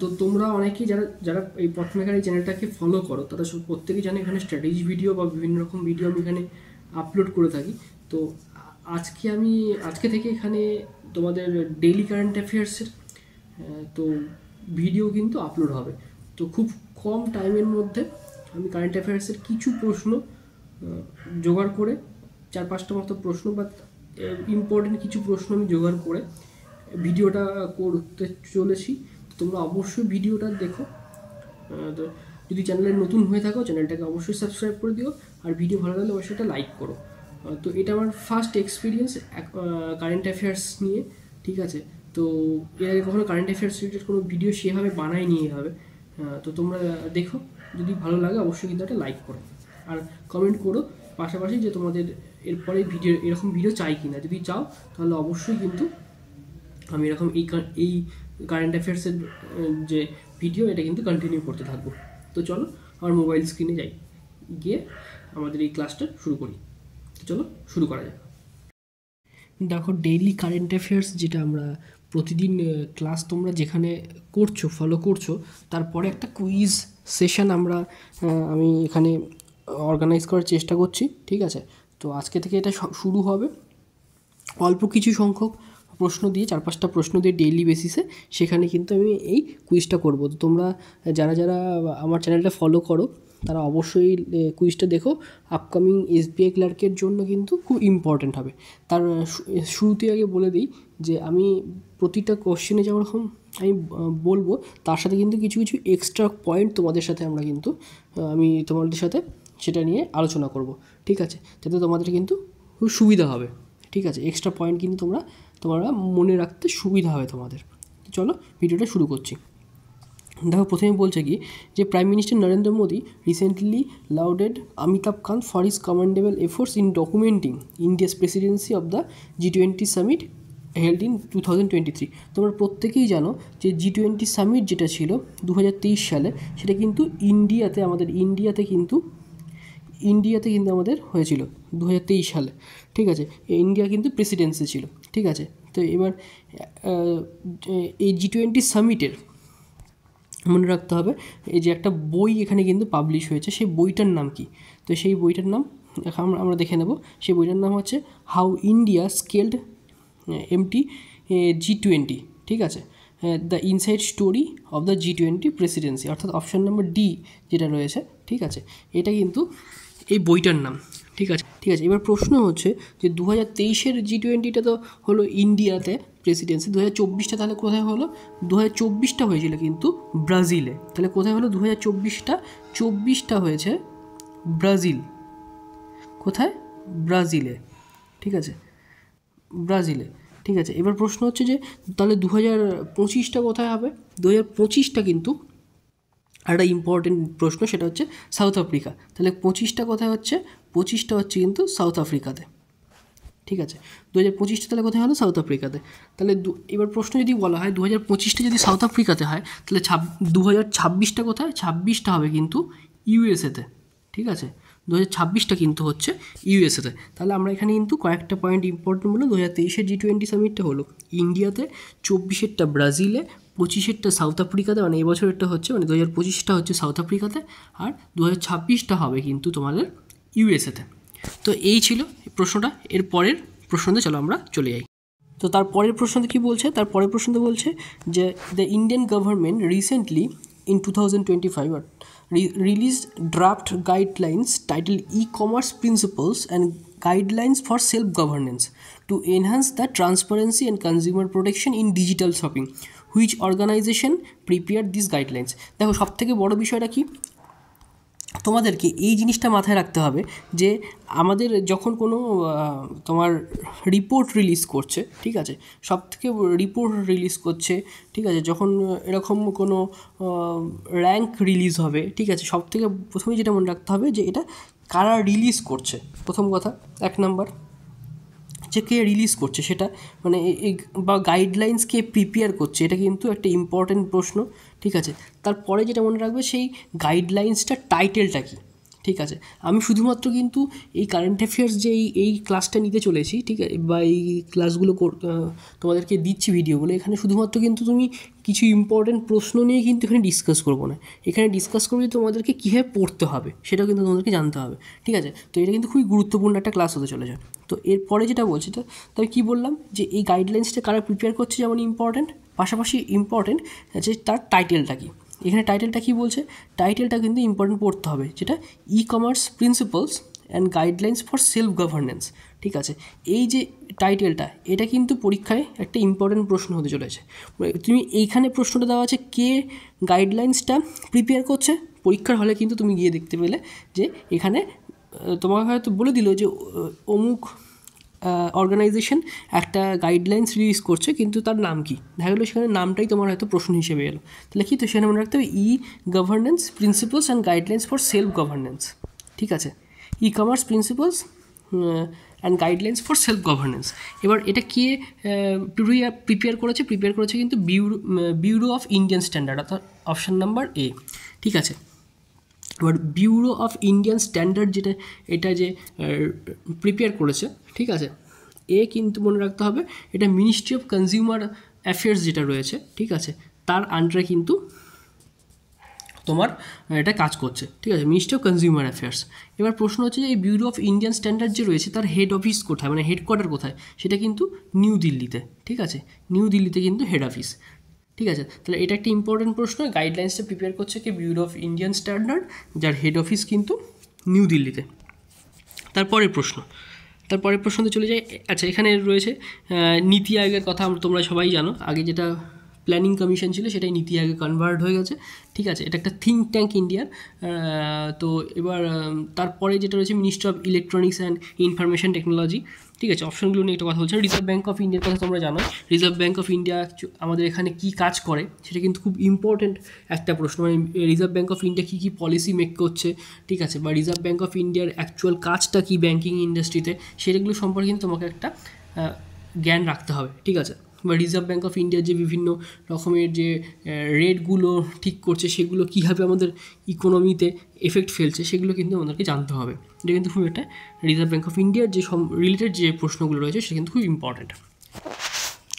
তো তোমরা অনেকেই যারা যারা এই পথমেকার এই চ্যানেলটাকে ফলো করো তারা প্রত্যেকেই জানে এখানে স্ট্র্যাটেজি ভিডিও বা বিভিন্ন রকম ভিডিও আমি এখানে আপলোড করে থাকি। তো আজকে থেকে এখানে তোমাদের ডেইলি কারেন্ট অ্যাফেয়ার্সের তো ভিডিও কিন্তু আপলোড হবে। তো খুব কম টাইমের মধ্যে আমি কারেন্ট অ্যাফেয়ার্সের কিছু প্রশ্ন জোগাড় করে 4-5টা মতো প্রশ্ন বা ইম্পর্টেন্ট কিছু প্রশ্ন আমি জোগাড় করে ভিডিওটা করতে চলেছি। তোমরা অবশ্যই ভিডিওটা দেখো। তো যদি চ্যানেলে নতুন হয়ে থাকো চ্যানেলটাকে অবশ্যই সাবস্ক্রাইব করে দিও, আর ভিডিও ভালো লাগলে অবশ্যই এটা লাইক করো। তো এটা আমার ফার্স্ট এক্সপিরিয়েন্স কারেন্ট অ্যাফেয়ার্স নিয়ে, ঠিক আছে। তো এর আগে কখনো কারেন্ট অ্যাফেয়ার্স রিলেটেড কোনো ভিডিও সেভাবে বানাইনি এভাবে। তো তোমরা দেখো, যদি ভালো লাগে অবশ্যই কিন্তু একটা লাইক করো আর কমেন্ট করো পাশাপাশি যে তোমাদের এরপরে এরকম ভিডিও চাই কিনা। যদি চাও তাহলে অবশ্যই কিন্তু আমি এরকম এই কারেন্ট অ্যাফেয়ার্সের যে ভিডিও এটা কিন্তু কন্টিনিউ করতে থাকবো। তো চলো আমার মোবাইল স্ক্রিনে যাই, গিয়ে আমাদের এই ক্লাসটা শুরু করি। তো চলো শুরু করা যাক। দেখো, ডেইলি কারেন্ট অ্যাফেয়ার্স যেটা আমরা প্রতিদিন ক্লাস তোমরা যেখানে করছো ফলো করছো, তারপরে একটা কুইজ সেশন আমি এখানে অর্গানাইজ করার চেষ্টা করছি, ঠিক আছে। তো আজকে থেকে এটা শুরু হবে। অল্প কিছু সংখ্যক প্রশ্ন দিয়ে 4-5টা প্রশ্ন দিয়ে ডেইলি বেসিসে সেখানে কিন্তু আমি এই কুইজটা করব। তো তোমরা যারা যারা আমার চ্যানেলটা ফলো করো তারা অবশ্যই কুইজটা দেখো। আপকামিং SBI ক্লার্কের জন্য কিন্তু খুব ইম্পর্ট্যান্ট হবে। তার শুরুতে আগে বলে দিই যে আমি প্রতিটা কোশ্চেনে যেরকম আমি বলবো তার সাথে কিন্তু কিছু কিছু এক্সট্রা পয়েন্ট তোমাদের সাথে আমি তোমাদের সাথে সেটা নিয়ে আলোচনা করব, ঠিক আছে, যাতে তোমাদের কিন্তু খুব সুবিধা হবে, ঠিক আছে। এক্সট্রা পয়েন্ট কিন্তু তোমরা মনে রাখতে সুবিধা হবে তোমাদের। চলো ভিডিওটা শুরু করছি। দেখো, প্রথমে বলছে কি যে prime minister Narendra Modi recently lauded Amitabh Kant for his commendable efforts in documenting India's presidency of the G20 summit held in 2023। তোমরা প্রত্যেকেই জানো যে G20 সামিট যেটা ছিল 2023 সালে, সেটা কিন্তু ইন্ডিয়াতে কিন্তু আমাদের হয়েছিল 2023 সালে, ঠিক আছে। ইন্ডিয়া কিন্তু প্রেসিডেন্সি ছিল, ঠিক আছে। তো এবার এই G20 সামিটের মনে রাখতে হবে এই যে একটা বই এখানে কিন্তু পাবলিশ হয়েছে, সেই বইটার নাম কি? তো সেই বইটার নাম আমরা দেখে নেব। সেই বইটার নাম হচ্ছে হাউ ইন্ডিয়া স্কেলড G20, ঠিক আছে, the inside story of the G20 Presidency, অর্থাৎ অপশান নাম্বার ডি যেটা রয়েছে, ঠিক আছে। এটা কিন্তু এই বইটার নাম, ঠিক আছে। এবার প্রশ্ন হচ্ছে যে 2023-এর G20টা তো হলো ইন্ডিয়াতে প্রেসিডেন্সি, 2024টা তাহলে কোথায় হলো? 2024টা হয়েছিল কিন্তু ব্রাজিলে। তাহলে কোথায় হলো 2024টা? 24টা হয়েছে ব্রাজিল। কোথায়? ব্রাজিলে, ঠিক আছে, ব্রাজিলে, ঠিক আছে। এবার প্রশ্ন হচ্ছে যে তাহলে 2025টা কোথায় হবে? 2025টা কিন্তু একটা ইম্পর্টেন্ট প্রশ্ন, সেটা হচ্ছে সাউথ আফ্রিকা। তাহলে 25টা কোথায় হচ্ছে? 25টা হচ্ছে কিন্তু সাউথ আফ্রিকাতে, ঠিক আছে। 2025টা তাহলে কোথায় হলো? সাউথ আফ্রিকাতে। তাহলে এবার প্রশ্ন যদি বলা হয় 2025টা যদি সাউথ আফ্রিকাতে হয়, তাহলে 2026টা কোথায়? 26টা হবে কিন্তু ইউএসএতে, ঠিক আছে। 2026টা কিন্তু হচ্ছে ইউএসএতে। তাহলে আমরা এখানে কিন্তু কয়েকটা পয়েন্ট ইম্পর্টেন্ট বললাম। 2023-এর G20 সামিটটা হলো ইন্ডিয়াতে, 24-এরটা ব্রাজিলে, 25-এরটা সাউথ আফ্রিকাতে, মানে এবছরেরটা হচ্ছে 2025টা হচ্ছে সাউথ আফ্রিকাতে, আর 2026টা হবে কিন্তু তোমাদের ইউএসএতে। তো এই ছিল প্রশ্নটা। এর পরের প্রশ্নতে চলো আমরা চলে যাই। তো তার পরের প্রশ্নতে কী বলছে? তার পরের প্রশ্নতে বলছে যে the Indian government recently in 2025 released draft guidelines titled E-commerce Principles and Guidelines for Self-Governance to enhance the transparency and consumer protection in digital shopping. Which organization prepared these guidelines? দেখো, সবথেকে বড় বিষয়টা কি তোমাদেরকে এই জিনিসটা মাথায় রাখতে হবে যে আমাদের যখন কোনো তোমার রিপোর্ট রিলিজ করছে, ঠিক আছে, সবথেকে রিপোর্ট রিলিজ করছে, ঠিক আছে, যখন এরকম কোনো র্যাঙ্ক রিলিজ হবে, ঠিক আছে, সবথেকে প্রথমে যেটা মনে রাখতে হবে যে এটা কারা রিলিজ করছে। প্রথম কথা, 1 নাম্বার যে কে রিলিজ করছে সেটা, মানে বা গাইডলাইন্স কে প্রিপেয়ার করছে, এটা কিন্তু একটা ইম্পর্টেন্ট প্রশ্ন, ঠিক আছে। তারপরে যেটা মনে রাখবে সেই গাইডলাইন্সটার টাইটেলটা কী, ঠিক আছে, আমি শুধুমাত্র কিন্তু এই কারেন্ট অ্যাফেয়ার্স যে এই ক্লাসটা নিতে চলেছি, ঠিক আছে, বা এই ক্লাসগুলো তোমাদেরকে দিচ্ছি ভিডিওগুলো, এখানে শুধুমাত্র কিন্তু তুমি কিছু ইম্পর্টেন্ট প্রশ্ন নিয়ে কিন্তু এখানে ডিসকাস করবো না, এখানে ডিসকাস করবো যে তোমাদেরকে কীভাবে পড়তে হবে সেটাও কিন্তু তোমাদেরকে জানতে হবে, ঠিক আছে। তো এটা কিন্তু খুবই গুরুত্বপূর্ণ একটা ক্লাস হতে চলেছে। তো এরপরে যেটা বলছি, তো তবে কী বললাম যে এই গাইডলাইন্সটা কারা প্রিপেয়ার করছে যেমন ইম্পর্টেন্ট, পাশাপাশি ইম্পর্টেন্ট যে তার টাইটেলটা কী। এখানে টাইটেলটা কী বলছে, টাইটেলটা কিন্তু ইম্পর্টেন্ট পড়তে হবে, যেটা e commerce principles and guidelines for self governance, ঠিক আছে। এই যে টাইটেলটা, এটা কিন্তু পরীক্ষায় একটা ইম্পর্টেন্ট প্রশ্ন হতে চলেছে। তুমি এইখানে প্রশ্নটা দেওয়া আছে কে গাইডলাইন্সটা প্রিপেয়ার করছে, পরীক্ষার হলে কিন্তু তুমি গিয়ে দেখতে পেলে যে এখানে তোমাকে হয়তো বলে দিল যে অমুক অর্গানাইজেশন একটা গাইডলাইন্স রিলিজ করছে, কিন্তু তার নাম কি, দেখা গেলো সেখানে নামটাই তোমার হয়তো প্রশ্ন হিসেবে এলো, তাহলে কি, তো সেখানে মনে রাখতে হবে ই governance principles and guidelines for self governance, ঠিক আছে, e commerce principles and guidelines for self governance. এবার এটা কে প্রিপেয়ার করেছে কিন্তু ব্যুরো অফ ইন্ডিয়ান স্ট্যান্ডার্ড, অর্থাৎ অপশান নাম্বার এ, ঠিক আছে। এবার ব্যুরো অফ ইন্ডিয়ান স্ট্যান্ডার্ড যেটা, এটা যে প্রিপেয়ার করেছে, ঠিক আছে, এ কিন্তু মনে রাখতে হবে এটা মিনিস্ট্রি অফ কনজিউমার অ্যাফেয়ার্স যেটা রয়েছে, ঠিক আছে, তার আন্ডারে কিন্তু তোমার এটা কাজ করছে, ঠিক আছে, মিনিস্ট্রি অফ কনজিউমার অ্যাফেয়ার্স। এবার প্রশ্ন হচ্ছে যে এই ব্যুরো অফ ইন্ডিয়ান স্ট্যান্ডার্ড যে রয়েছে তার হেড অফিস কোথায়, মানে হেডকোয়ার্টার কোথায়, সেটা কিন্তু নিউ দিল্লিতে, ঠিক আছে, নিউ দিল্লিতে কিন্তু হেড অফিস, ঠিক আছে। তাহলে এটা একটা ইম্পর্টেন্ট প্রশ্ন, গাইডলাইন্সটা প্রিপেয়ার করছে কি ব্যুরো অফ ইন্ডিয়ান স্ট্যান্ডার্ড, যার হেড অফিস কিন্তু নিউ দিল্লিতে। তারপরের প্রশ্নতে চলে যায়। আচ্ছা, এখানে রয়েছে নীতি আয়োগের কথা, তোমরা সবাই জানো, আগে যেটা প্ল্যানিং কমিশন ছিল সেটাই নীতি আয়োগে কনভার্ট হয়ে গেছে, ঠিক আছে, এটা একটা থিঙ্ক ট্যাঙ্ক ইন্ডিয়ার। তো এবার তারপরে যেটা রয়েছে ministry of electronics and information technology, ঠিক আছে। অপশনগুলো নিয়ে একটা কথা বলছে। রিজার্ভ ব্যাঙ্ক অফ ইন্ডিয়ার কথা তোমরা জানো, রিজার্ভ ব্যাঙ্ক অফ ইন্ডিয়া আমাদের এখানে কী কাজ করে সেটা কিন্তু খুব ইম্পর্টেন্ট একটা প্রশ্ন, মানে রিজার্ভ ব্যাঙ্ক অফ ইন্ডিয়া কী কী পলিসি মেক করছে, ঠিক আছে, বা রিজার্ভ ব্যাঙ্ক অফ ইন্ডিয়ার অ্যাকচুয়াল কাজটা কী ব্যাঙ্কিং ইন্ডাস্ট্রিতে, সেগুলো সম্পর্কে কিন্তু তোমাকে একটা জ্ঞান রাখতে হবে, ঠিক আছে। বা রিজার্ভ ব্যাঙ্ক অফ ইন্ডিয়ার যে বিভিন্ন রকমের যে রেটগুলো ঠিক করছে সেগুলো কীভাবে আমাদের ইকোনমিতে এফেক্ট ফেলছে সেগুলো কিন্তু আমাদেরকে জানতে হবে। এটা কিন্তু খুব একটা রিজার্ভ ব্যাঙ্ক অফ ইন্ডিয়ার যে রিলেটেড যে প্রশ্নগুলো রয়েছে সেটা কিন্তু খুব ইম্পর্ট্যান্ট।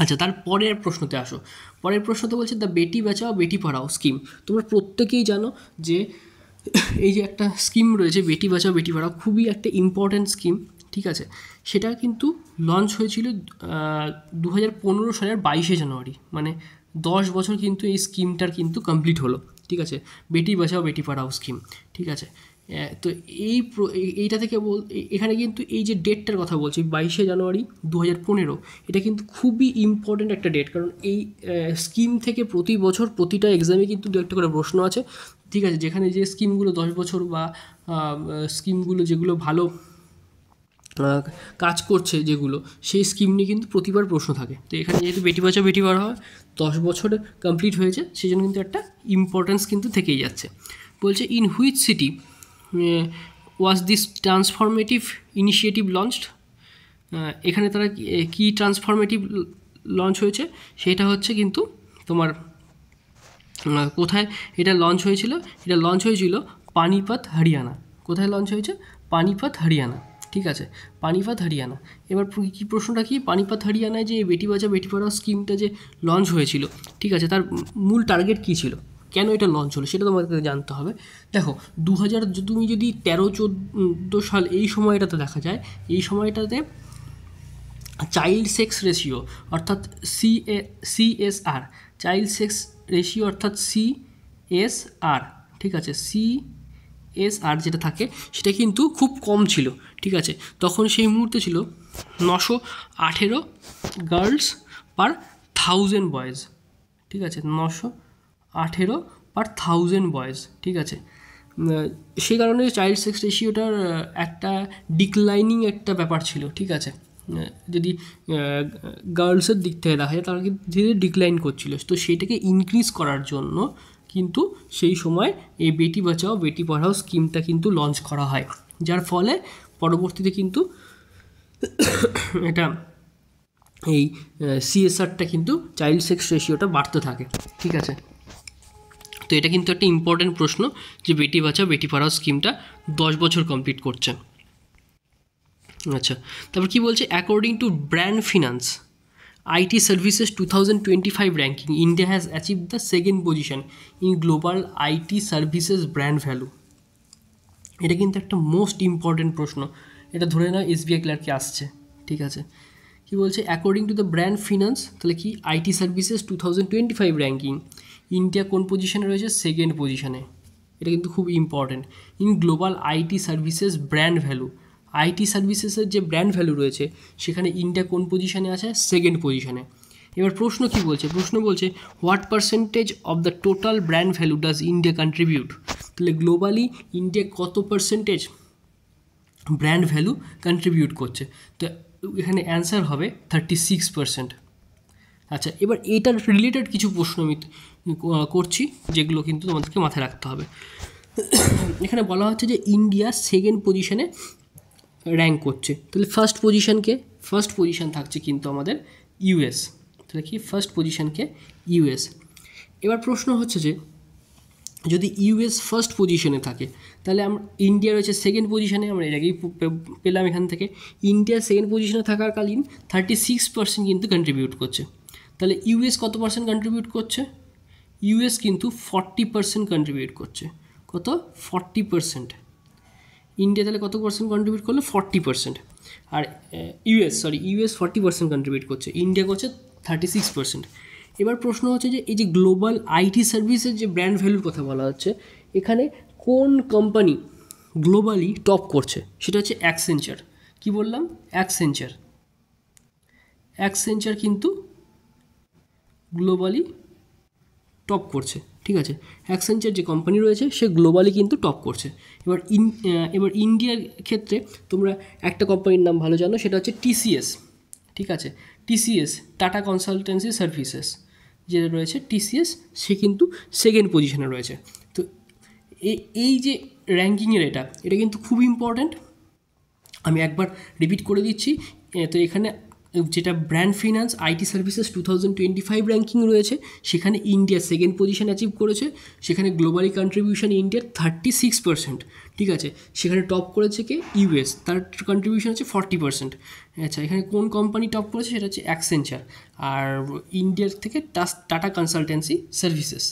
আচ্ছা, তার পরের প্রশ্নতে আসো। পরের প্রশ্নতে বলছে দ্য বেটি বাঁচাও বেটি পড়াও স্কিম। তোমরা প্রত্যেকেই জানো যে এই যে একটা স্কিম রয়েছে বেটি বাঁচাও বেটি পড়াও, খুবই একটা ইম্পর্ট্যান্ট স্কিম, ঠিক আছে। সেটা কিন্তু লঞ্চ হয়েছিল 2015 সালের 22শে জানুয়ারি, মানে 10 বছর কিন্তু এই স্কিমটার কিন্তু কমপ্লিট হলো, ঠিক আছে, বেটি বাঁচাও বেটি পড়াও স্কিম, ঠিক আছে। তো এইটা থেকে এখানে কিন্তু এই যে ডেটটার কথা বলছি 22শে জানুয়ারি 2015, এটা কিন্তু খুবই ইম্পর্ট্যান্ট একটা ডেট, কারণ এই স্কিম থেকে প্রতি বছর প্রতিটা এক্সামে কিন্তু দু একটা করে প্রশ্ন আছে, ঠিক আছে। যেখানে যে স্কিমগুলো 10 বছর বা স্কিমগুলো যেগুলো ভালো কাজ করছে যেগুলো, সেই স্কিম নিয়ে কিন্তু প্রতিবার প্রশ্ন থাকে। তো এখানে যেহেতু বেটি বাঁচাও বেটি পড়াও 10 বছর কমপ্লিট হয়েছে, সেই জন্য কিন্তু একটা ইম্পর্টেন্স কিন্তু থেকেই যাচ্ছে। বলছে in which city was this transformative initiative launched. এখানে তারা কি ট্রান্সফরমেটিভ লঞ্চ হয়েছে সেটা হচ্ছে কিন্তু তোমার কোথায় এটা লঞ্চ হয়েছিল, এটা লঞ্চ হয়েছিল পানিপথ হরিয়ানা। কোথায় লঞ্চ হয়েছে? পানিপথ হরিয়ানা, ঠিক আছে, পানিপথ হরিয়ানা। এবার কি প্রশ্নটা কি, পানিপথ হরিয়ানায় যে বেটি বাঁচাও বেটি পড়াও স্কিমটা যে লঞ্চ হয়েছিল, ঠিক আছে, তার মূল টার্গেট কী ছিল, কেন এটা লঞ্চ হলো সেটা তোমাদেরকে জানতে হবে। দেখো 2000 তুমি যদি 13-14 সাল এই সময়টাতে দেখা যায়, এই সময়টাতে চাইল্ড সেক্স রেশিও অর্থাৎ CSR, চাইল্ড সেক্স রেশিও অর্থাৎ CSR, ঠিক আছে, CSR যেটা থাকে সেটা কিন্তু খুব কম ছিল, ঠিক আছে। তখন সেই মুহূর্তে ছিল 918 গার্লস পার 1000 বয়েজ, ঠিক আছে, 918 পার 1000 বয়েজ, ঠিক আছে। সেই কারণে চাইল্ড সেক্স রেশিওটার একটা ডিক্লাইনিং একটা ব্যাপার ছিল, ঠিক আছে। যদি গার্লসের দিক থেকে দেখা যায় তারা কিন্তু ধীরে ডিক্লাইন করছিল, তো সেটাকে ইনক্রিজ করার জন্য কিন্তু সেই সময় এই বেটি বাঁচাও বেটি পড়াও স্কিমটা কিন্তু লঞ্চ করা হয়, যার ফলে পরবর্তীতে কিন্তু এটা এই CSRটা কিন্তু চাইল্ড সেক্স রেশিওটা বাড়তে থাকে, ঠিক আছে। তো এটা কিন্তু একটা ইম্পর্টেন্ট প্রশ্ন যে বেটি বাঁচাও বেটি পড়াও স্কিমটা 10 বছর কমপ্লিট করছে। আচ্ছা, তারপর কি বলছে, according to brand finance IT services 2025 ranking, India has achieved the second position in global IT services brand value. এটা কিন্তু একটা মোস্ট ইম্পর্টেন্ট প্রশ্ন, এটা ধরে নাও SBI ক্লার্কে আসছে, ঠিক আছে। কি বলছে, according to the brand finance, তাহলে কি IT সার্ভিসেস 2025 র্যাঙ্কিং, ইন্ডিয়া কোন পজিশনে রয়েছে, সেকেন্ড পজিশনে। এটা কিন্তু খুব important. In global IT services brand value, IT সার্ভিসেসের যে ব্র্যান্ড ভ্যালু রয়েছে সেখানে ইন্ডিয়া কোন পজিশনে আছে, সেকেন্ড পজিশনে। এবার প্রশ্ন কি বলছে, প্রশ্ন বলছে what percentage of the total brand value does India contribute, তাহলে গ্লোবালি ইন্ডিয়া কত পার্সেন্টেজ ব্র্যান্ড ভ্যালু কন্ট্রিবিউট করছে, তো এখানে অ্যান্সার হবে 36%। আচ্ছা, এবার এটার রিলেটেড কিছু প্রশ্ন আমি করছি যেগুলো কিন্তু তোমাদেরকে মাথায় রাখতে হবে। এখানে বলা হচ্ছে যে ইন্ডিয়া সেকেন্ড পজিশনে র্যাঙ্ক করছে, তাহলে ফার্স্ট পজিশন থাকছে কিন্তু আমাদের US, তাহলে কি ফার্স্ট পজিশনকে US। এবার প্রশ্ন হচ্ছে যে যদি US ফার্স্ট পজিশনে থাকে তাহলে ইন্ডিয়া রয়েছে সেকেন্ড পজিশনে, আমরা এর আগেই পেলাম এখান থেকে। ইন্ডিয়া সেকেন্ড পজিশনে থাকাকালীন 36% কিন্তু কন্ট্রিবিউট করছে, তাহলে US কত পার্সেন্ট কন্ট্রিবিউট করছে, US কিন্তু 40% কন্ট্রিবিউট করছে। কত, 40%। ইন্ডিয়া তাহলে কত পার্সেন্ট কন্ট্রিবিউট করলো, 40%। আর US 40% কন্ট্রিবিউট করছে, ইন্ডিয়া করছে 36%। এবার প্রশ্ন হচ্ছে যে এই যে গ্লোবাল IT সার্ভিসের যে ব্র্যান্ড ভ্যালুর কথা বলা হচ্ছে, এখানে কোন কোম্পানি গ্লোবালি টপ করছে, সেটা হচ্ছে অ্যাকসেঞ্চার। কি বললাম, অ্যাকসেঞ্চার কিন্তু গ্লোবালি টপ করছে, ঠিক আছে। অ্যাকসেঞ্চার যে কোম্পানি রয়েছে সে গ্লোবালি কিন্তু টপ করছে। এবার ইন্ডিয়ার ক্ষেত্রে তোমরা একটা কোম্পানির নাম ভালো জানো, সেটা হচ্ছে TCS, ঠিক আছে। TCS টাটা কনসালটেন্সি সার্ভিসেস যেটা রয়েছে TCS, সে কিন্তু সেকেন্ড পজিশনে রয়েছে। তো এই যে র্যাঙ্কিংয়ের এটা কিন্তু খুব ইম্পর্ট্যান্ট। আমি একবার রিপিট করে দিচ্ছি। তো এখানে যেটা brand finance IT services 2025 ranking রয়েছে, সেখানে ইন্ডিয়া সেকেন্ড পজিশন অ্যাচিভ করেছে, সেখানে গ্লোবালি কন্ট্রিবিউশন ইন্ডিয়ার 36%, ঠিক আছে। সেখানে টপ করেছে কে, US, তার কন্ট্রিবিউশন হচ্ছে 40%। আচ্ছা, এখানে কোন কোম্পানি টপ করেছে, সেটা হচ্ছে অ্যাকসেঞ্চার, আর ইন্ডিয়ার থেকে টাটা কনসালটেন্সি সার্ভিসেস।